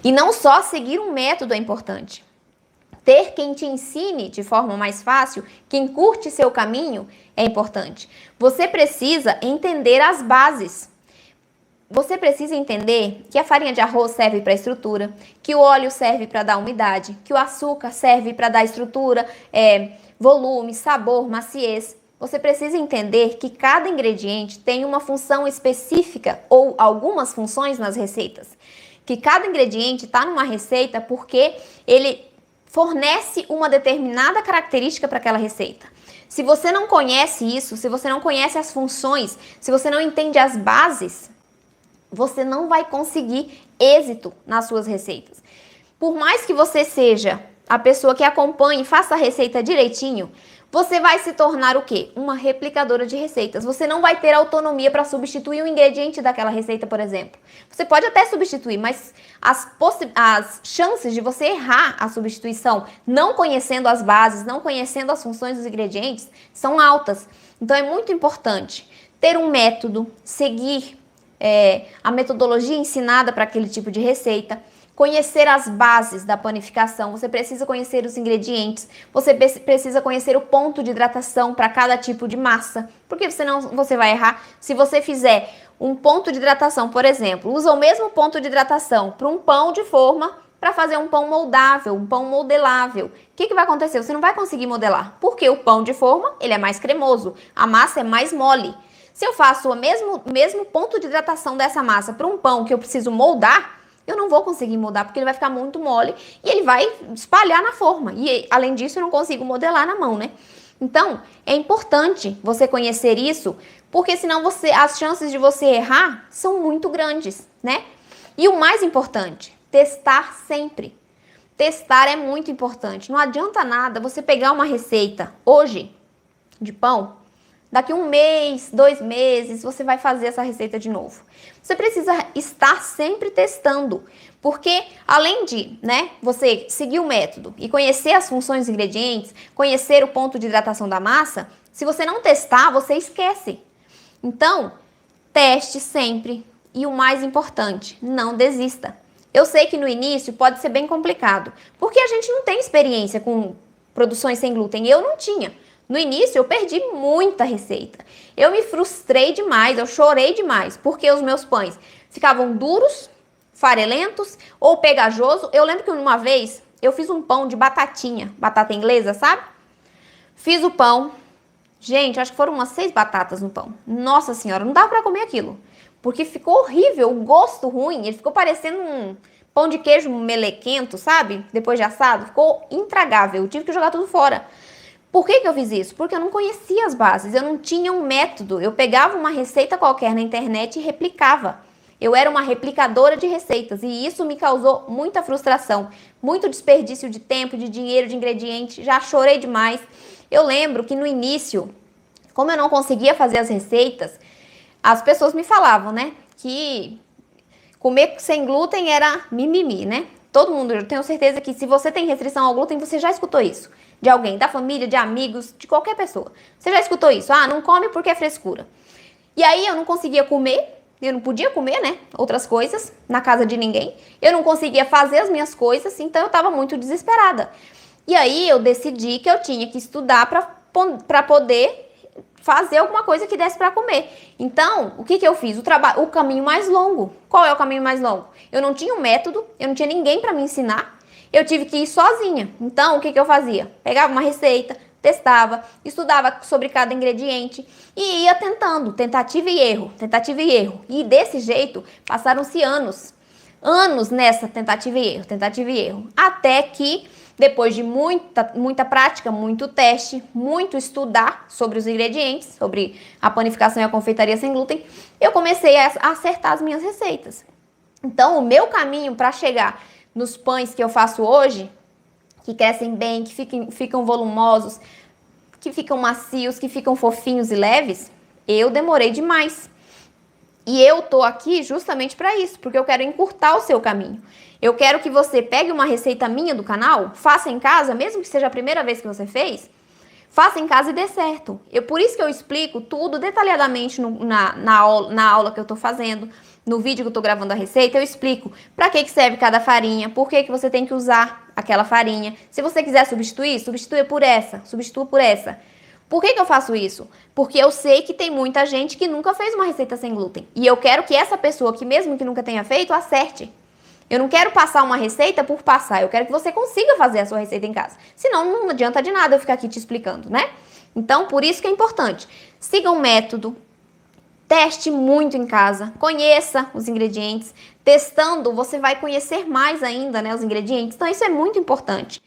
E não só seguir um método é importante. Ter quem te ensine de forma mais fácil, quem curte seu caminho, é importante. Você precisa entender as bases. Você precisa entender que a farinha de arroz serve para estrutura, que o óleo serve para dar umidade, que o açúcar serve para dar estrutura, volume, sabor, maciez. Você precisa entender que cada ingrediente tem uma função específica ou algumas funções nas receitas. Que cada ingrediente está numa receita porque ele fornece uma determinada característica para aquela receita. Se você não conhece isso, se você não conhece as funções, se você não entende as bases, você não vai conseguir êxito nas suas receitas. Por mais que você seja a pessoa que acompanhe e faça a receita direitinho, você vai se tornar o quê? Uma replicadora de receitas. Você não vai ter autonomia para substituir um ingrediente daquela receita, por exemplo. Você pode até substituir, mas as chances de você errar a substituição, não conhecendo as bases, não conhecendo as funções dos ingredientes, são altas. Então é muito importante ter um método, seguir a metodologia ensinada para aquele tipo de receita, conhecer as bases da panificação, você precisa conhecer os ingredientes, você precisa conhecer o ponto de hidratação para cada tipo de massa, porque senão você vai errar. Se você fizer um ponto de hidratação, por exemplo, usa o mesmo ponto de hidratação para um pão de forma para fazer um pão moldável, um pão modelável. O que vai acontecer? Você não vai conseguir modelar, porque o pão de forma ele é mais cremoso, a massa é mais mole. Se eu faço o mesmo ponto de hidratação dessa massa para um pão que eu preciso moldar, eu não vou conseguir moldar porque ele vai ficar muito mole e ele vai espalhar na forma. E além disso, eu não consigo modelar na mão, né? Então, é importante você conhecer isso, porque senão as chances de você errar são muito grandes, né? E o mais importante, testar sempre. Testar é muito importante. Não adianta nada você pegar uma receita hoje de pão, daqui 1 mês, 2 meses, você vai fazer essa receita de novo. Você precisa estar sempre testando, porque além de, você seguir o método e conhecer as funções dos ingredientes, conhecer o ponto de hidratação da massa, se você não testar, você esquece. Então, teste sempre e o mais importante, não desista. Eu sei que no início pode ser bem complicado, porque a gente não tem experiência com produções sem glúten, eu não tinha. No início, eu perdi muita receita. Eu me frustrei demais, eu chorei demais, porque os meus pães ficavam duros, farelentos ou pegajoso. Eu lembro que uma vez eu fiz um pão de batatinha, batata inglesa, sabe? Fiz o pão. Gente, acho que foram umas 6 batatas no pão. Nossa senhora, não dava pra comer aquilo. Porque ficou horrível, o gosto ruim. Ele ficou parecendo um pão de queijo melequento, sabe? Depois de assado. Ficou intragável, eu tive que jogar tudo fora. Por que eu fiz isso? Porque eu não conhecia as bases, eu não tinha um método. Eu pegava uma receita qualquer na internet e replicava. Eu era uma replicadora de receitas e isso me causou muita frustração, muito desperdício de tempo, de dinheiro, de ingrediente. Já chorei demais. Eu lembro que no início, como eu não conseguia fazer as receitas, as pessoas me falavam, que comer sem glúten era mimimi, Todo mundo, eu tenho certeza que se você tem restrição ao glúten, você já escutou isso. De alguém, da família, de amigos, de qualquer pessoa. Você já escutou isso? Ah, não come porque é frescura. E aí eu não conseguia comer, eu não podia comer, outras coisas na casa de ninguém. Eu não conseguia fazer as minhas coisas, então eu estava muito desesperada. E aí eu decidi que eu tinha que estudar para poder fazer alguma coisa que desse para comer. Então, o que eu fiz? O caminho mais longo. Qual é o caminho mais longo? Eu não tinha um método, eu não tinha ninguém para me ensinar. Eu tive que ir sozinha. Então, o que eu fazia? Pegava uma receita, testava, estudava sobre cada ingrediente e ia tentando, tentativa e erro, tentativa e erro. E desse jeito, passaram-se anos nessa tentativa e erro, até que depois de muita prática, muito teste, muito estudar sobre os ingredientes, sobre a panificação e a confeitaria sem glúten, eu comecei a acertar as minhas receitas. Então, o meu caminho para chegar nos pães que eu faço hoje, que crescem bem, que ficam volumosos, que ficam macios, que ficam fofinhos e leves, eu demorei demais. E eu tô aqui justamente para isso, porque eu quero encurtar o seu caminho. Eu quero que você pegue uma receita minha do canal, faça em casa, mesmo que seja a primeira vez que você fez, faça em casa e dê certo. Por isso que eu explico tudo detalhadamente na aula que eu tô fazendo. no vídeo que eu tô gravando a receita, eu explico para que serve cada farinha, por que você tem que usar aquela farinha. Se você quiser substituir, substitua por essa, substitua por essa. Por que eu faço isso? Porque eu sei que tem muita gente que nunca fez uma receita sem glúten. E eu quero que essa pessoa, que mesmo que nunca tenha feito, acerte. Eu não quero passar uma receita por passar, eu quero que você consiga fazer a sua receita em casa. Senão não adianta de nada eu ficar aqui te explicando, né? Então, por isso que é importante. Siga um método, teste muito em casa, conheça os ingredientes. Testando, você vai conhecer mais ainda, né, os ingredientes. Então, isso é muito importante.